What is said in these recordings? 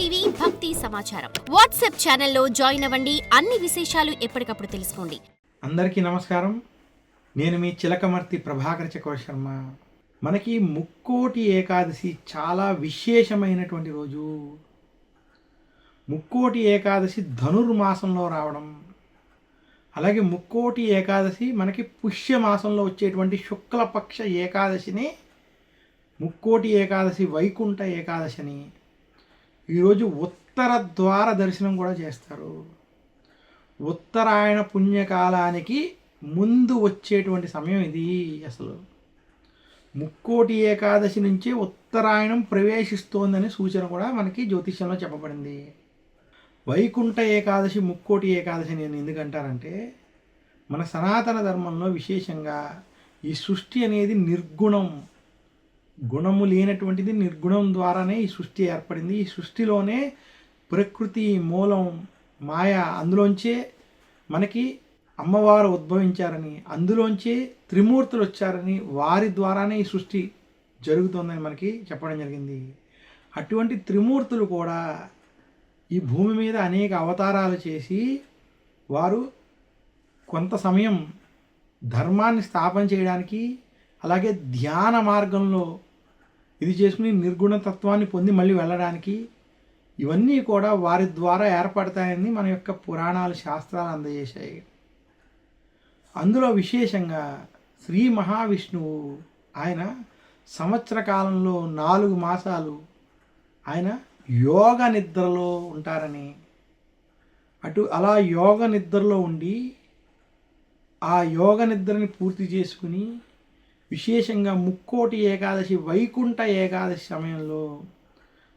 TV భక్తి సమాచారం WhatsApp ఛానల్లో జాయిన్ అవ్వండి. అన్ని విశేషాలు ఎప్పటికప్పుడు తెలుసుకోండి. అందరికీ నమస్కారం. నేను మీ చిలకమర్తి ప్రభాకర్ చక్రవర్తి శర్మ. మనకి ముక్కోటి ఏకాదశి చాలా విశేషమైనటువంటి రోజు. ముక్కోటి ఏకాదశి ధనుర్మాసంలో రావడం, అలాగే ముక్కోటి ఏకాదశి మనకి పుష్యమాసంలో వచ్చేటువంటి శుక్లపక్ష ఏకాదశిని ముక్కోటి ఏకాదశి, వైకుంఠ ఏకాదశిని ఈరోజు ఉత్తర ద్వార దర్శనం కూడా చేస్తారు. ఉత్తరాయణ పుణ్యకాలానికి ముందు వచ్చేటువంటి సమయం ఇది. అసలు ముక్కోటి ఏకాదశి నుంచి ఉత్తరాయణం ప్రవేశిస్తోందని సూచన కూడా మనకి జ్యోతిష్యంలో చెప్పబడింది. వైకుంఠ ఏకాదశి, ముక్కోటి ఏకాదశి నేను ఎందుకంటారంటే, మన సనాతన ధర్మంలో విశేషంగా ఈ సృష్టి అనేది నిర్గుణం, గుణము లేనటువంటిది. నిర్గుణం ద్వారానే ఈ సృష్టి ఏర్పడింది. ఈ సృష్టిలోనే ప్రకృతి మూలం మాయ, అందులోంచే మనకి అమ్మవారు ఉద్భవించారని, అందులోంచే త్రిమూర్తులు వచ్చారని, వారి ద్వారానే ఈ సృష్టి జరుగుతుందని మనకి చెప్పడం జరిగింది. అటువంటి త్రిమూర్తులు కూడా ఈ భూమి మీద అనేక అవతారాలు చేసి వారు కొంత సమయం ధర్మాన్ని స్థాపన చేయడానికి, అలాగే ధ్యాన మార్గంలో ఇది చేసుకుని నిర్గుణతత్వాన్ని పొంది మళ్ళీ వెళ్ళడానికి, ఇవన్నీ కూడా వారి ద్వారా ఏర్పడతాయని మన యొక్క పురాణాలు, శాస్త్రాలు అందజేశాయి. అందులో విశేషంగా శ్రీ మహావిష్ణువు ఆయన సంవత్సర కాలంలో 4 మాసాలు ఆయన యోగ నిద్రలో ఉంటారని, అలా యోగ నిద్రలో ఉండి ఆ యోగ నిద్రని పూర్తి చేసుకుని విశేషంగా ముక్కోటి ఏకాదశి, వైకుంఠ ఏకాదశి సమయంలో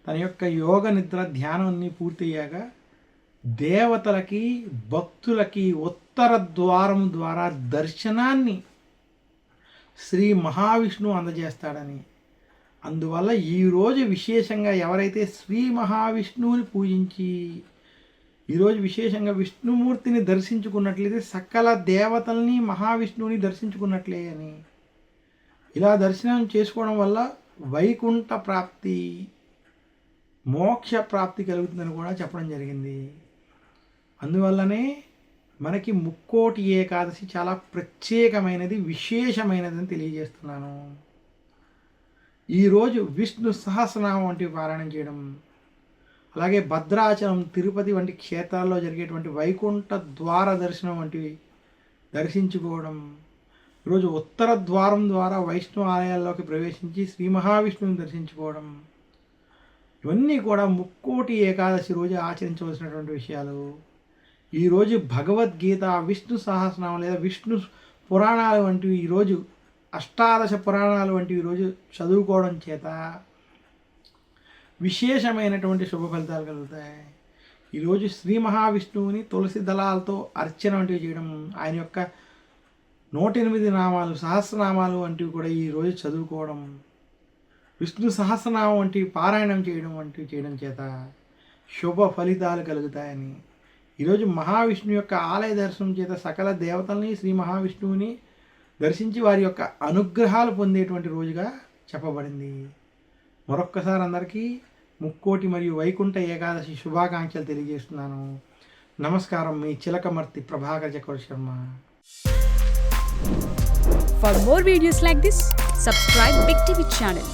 తన యొక్క యోగ నిద్ర ధ్యానాన్ని పూర్తయ్యాక దేవతలకి, భక్తులకి ఉత్తర ద్వారం ద్వారా దర్శనాన్ని శ్రీ మహావిష్ణువు అందజేస్తాడని, అందువల్ల ఈరోజు విశేషంగా ఎవరైతే శ్రీ మహావిష్ణువుని పూజించి ఈరోజు విశేషంగా విష్ణుమూర్తిని దర్శించుకున్నట్లయితే సకల దేవతల్ని, మహావిష్ణువుని దర్శించుకున్నట్లే అని, ఇలా దర్శనం చేసుకోవడం వల్ల వైకుంఠ ప్రాప్తి, మోక్ష ప్రాప్తి కలుగుతుందని కూడా చెప్పడం జరిగింది. అందువల్లనే మనకి ముక్కోటి ఏకాదశి చాలా ప్రత్యేకమైనది, విశేషమైనది అని తెలియజేస్తున్నాను. ఈరోజు విష్ణు సహస్రనామం వంటివి పారాయణం చేయడం, అలాగే భద్రాచలం, తిరుపతి వంటి క్షేత్రాల్లో జరిగేటువంటి వైకుంఠ ద్వార దర్శనం వంటివి దర్శించుకోవడం, ఈరోజు ఉత్తర ద్వారం ద్వారా వైష్ణవ ఆలయాల్లోకి ప్రవేశించి శ్రీ మహావిష్ణువుని దర్శించుకోవడం, ఇవన్నీ కూడా ముక్కోటి ఏకాదశి రోజు ఆచరించవలసినటువంటి విషయాలు. ఈరోజు భగవద్గీత, విష్ణు సహస్రనామం లేదా విష్ణు పురాణాలు వంటివి, ఈరోజు అష్టాదశ పురాణాలు వంటివి ఈరోజు చదువుకోవడం చేత విశేషమైనటువంటి శుభ ఫలితాలు కలుగుతాయి. ఈరోజు శ్రీ మహావిష్ణువుని తులసి దళాలతో అర్చన వంటివి చేయడం, ఆయన యొక్క 108 నామాలు, సహస్రనామాలు వంటివి కూడా ఈరోజు చదువుకోవడం, విష్ణు సహస్రనామం వంటివి పారాయణం చేయడం చేత శుభ ఫలితాలు కలుగుతాయని, ఈరోజు మహావిష్ణువు యొక్క ఆలయ దర్శనం చేత సకల దేవతల్ని, శ్రీ మహావిష్ణువుని దర్శించి వారి యొక్క అనుగ్రహాలు పొందేటువంటి రోజుగా చెప్పబడింది. మరొక్కసారి అందరికీ ముక్కోటి మరియు వైకుంఠ ఏకాదశి శుభాకాంక్షలు తెలియజేస్తున్నాను. నమస్కారం. మీ చిలకమర్తి ప్రభాకర్ చక్రవర్తి Sharma. For more videos like this, subscribe Big TV channel.